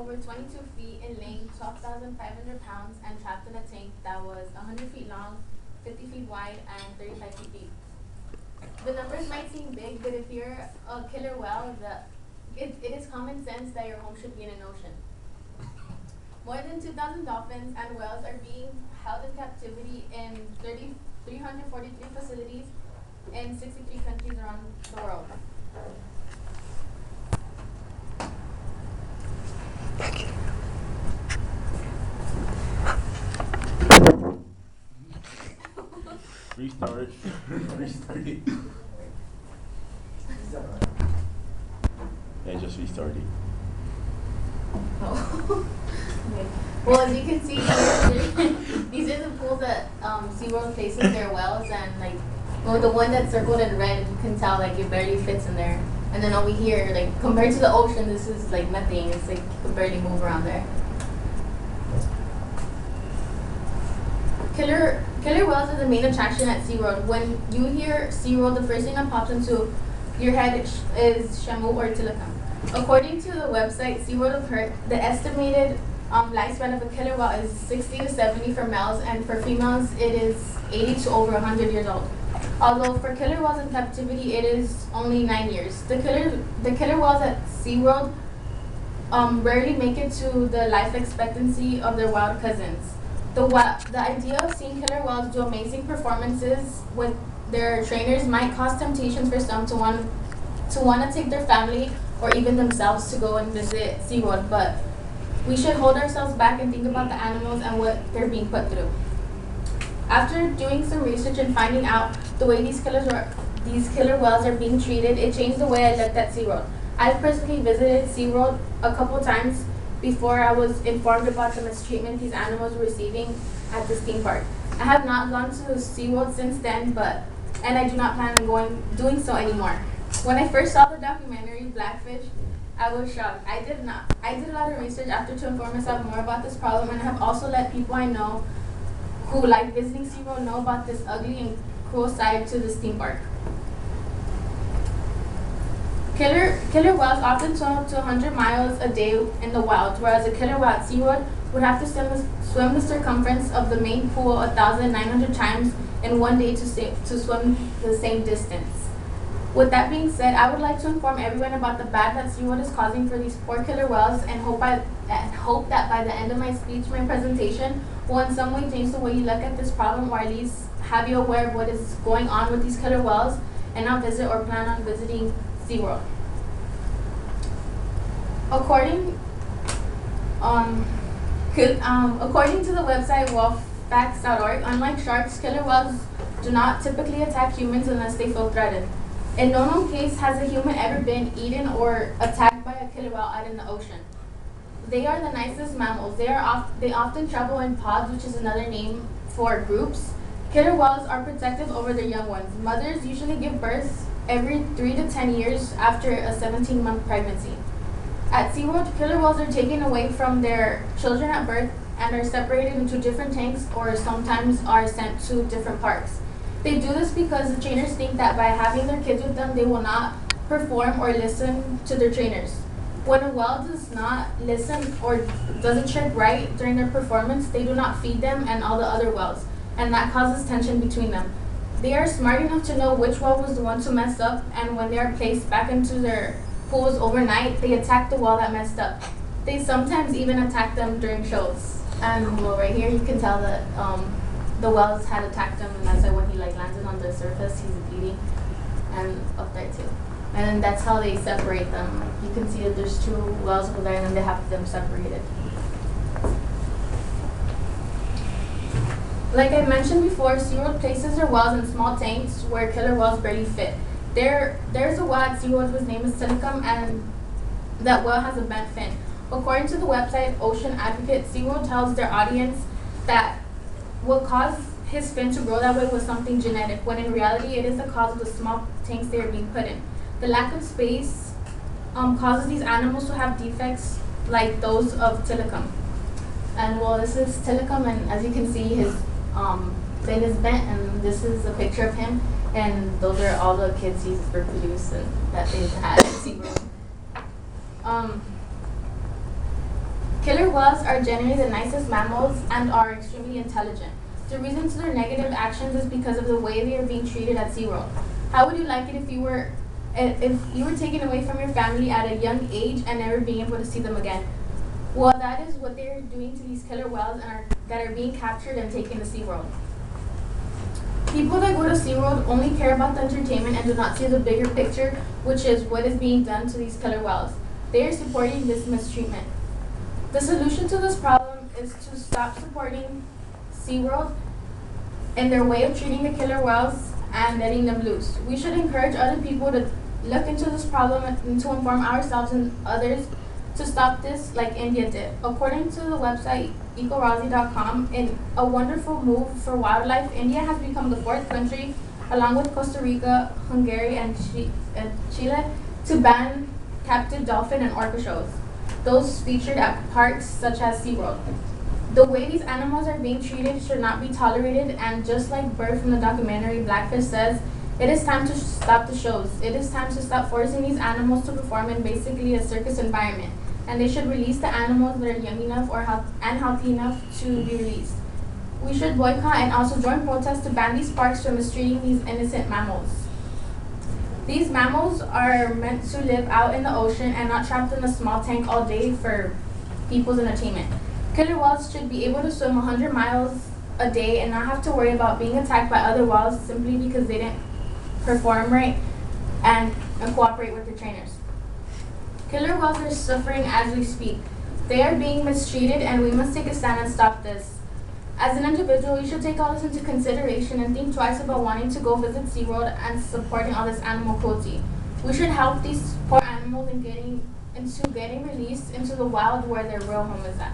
over 22 feet in length, 12,500 pounds, and trapped in a tank that was 100 feet long, 50 feet wide, and 35 feet deep. The numbers might seem big, but if you're a killer whale, it is common sense that your home should be in an ocean. More than 2,000 dolphins and whales are being held in captivity in 343 facilities in 63 countries around the world. Restart. Restart it. Yeah, just restart it. Oh. Okay. Well, as you can see here, these are the pools that SeaWorld places their whales, and like, well, the one that's circled in red, you can tell like it barely fits in there. And then over here, like compared to the ocean, this is like nothing. It's like you can barely move around there. Killer whales are the main attraction at SeaWorld. When you hear SeaWorld, the first thing that pops into your head is Shamu or Tilikum. According to the website SeaWorld of Hurt, the estimated lifespan of a killer whale is 60 to 70 for males, and for females it is 80 to over 100 years old. Although for killer whales in captivity it is only 9 years. The killer whales at SeaWorld rarely make it to the life expectancy of their wild cousins. The idea of seeing killer whales do amazing performances with their trainers might cause temptations for some to want to take their family or even themselves to go and visit SeaWorld, but we should hold ourselves back and think about the animals and what they're being put through. After doing some research and finding out the way these killer whales are being treated, it changed the way I looked at SeaWorld. I've personally visited SeaWorld a couple times before I was informed about the mistreatment these animals were receiving at this theme park. I have not gone to SeaWorld since then, and I do not plan on doing so anymore. When I first saw the documentary Blackfish, I was shocked. I did a lot of research after to inform myself more about this problem, and I have also let people I know who like visiting SeaWorld know about this ugly and cruel side to this theme park. Killer whales often swim to 100 miles a day in the wild, whereas a killer whale at SeaWorld would have to swim the circumference of the main pool 1,900 times in one day to swim the same distance. With that being said, I would like to inform everyone about the bad that SeaWorld is causing for these poor killer whales, and hope that by the end of my speech, my presentation will in some way change the way you look at this problem, or at least have you aware of what is going on with these killer whales and not visit or plan on visiting SeaWorld. According to the website whaleFacts.org, unlike sharks, killer whales do not typically attack humans unless they feel threatened. In no known case has a human ever been eaten or attacked by a killer whale out in the ocean. They are the nicest mammals. They often travel in pods, which is another name for groups. Killer whales are protective over their young ones. Mothers usually give birth every 3 to 10 years after a 17-month pregnancy. At SeaWorld, killer whales are taken away from their children at birth and are separated into different tanks, or sometimes are sent to different parks. They do this because the trainers think that by having their kids with them, they will not perform or listen to their trainers. When a whale does not listen or does a trick right during their performance, they do not feed them and all the other whales, and that causes tension between them. They are smart enough to know which whale was the one to mess up, and when they are placed back into their pools overnight, they attack the whale that messed up. They sometimes even attack them during shows. And well, right here you can tell that the whales had attacked him, and that's why when he landed on the surface, he's bleeding, and up there too. And then that's how they separate them. Like you can see that there's 2 whales over there, and then they have them separated. Like I mentioned before, SeaWorld places their whales in small tanks where killer whales barely fit. There's a whale at SeaWorld whose name is Tilikum, and that whale has a bent fin. According to the website Ocean Advocate, SeaWorld tells their audience that what caused his fin to grow that way was something genetic, when in reality it is the cause of the small tanks they are being put in. The lack of space causes these animals to have defects like those of Tilikum. And well, this is Tilikum, and as you can see, his fin is bent, and this is a picture of him, and those are all the kids he's reproduced, and that they've had at SeaWorld. Killer whales are generally the nicest mammals and are extremely intelligent. The reason to their negative actions is because of the way they are being treated at SeaWorld. How would you like it if you were taken away from your family at a young age and never being able to see them again? Well, that is what they're doing to these killer whales that are being captured and taken to SeaWorld. People that go to SeaWorld only care about the entertainment and do not see the bigger picture, which is what is being done to these killer whales. They are supporting this mistreatment. The solution to this problem is to stop supporting SeaWorld in their way of treating the killer whales and letting them loose. We should encourage other people to look into this problem and to inform ourselves and others to stop this like India did. According to the website ecorosi.com, in a wonderful move for wildlife, India has become the 4th country, along with Costa Rica, Hungary, and Chile, to ban captive dolphin and orca shows, those featured at parks such as SeaWorld. The way these animals are being treated should not be tolerated, and just like Bird from the documentary Blackfish says, it is time to stop the shows. It is time to stop forcing these animals to perform in basically a circus environment, and they should release the animals that are young enough and healthy enough to be released. We should boycott and also join protests to ban these parks from mistreating these innocent mammals. These mammals are meant to live out in the ocean and not trapped in a small tank all day for people's entertainment. Killer whales should be able to swim 100 miles a day and not have to worry about being attacked by other whales simply because they didn't perform right and cooperate with the trainers. Killer whales are suffering as we speak. They are being mistreated, and we must take a stand and stop this. As an individual, you should take all this into consideration and think twice about wanting to go visit SeaWorld and supporting all this animal cruelty. We should help these poor animals in getting released into the wild where their real home is at.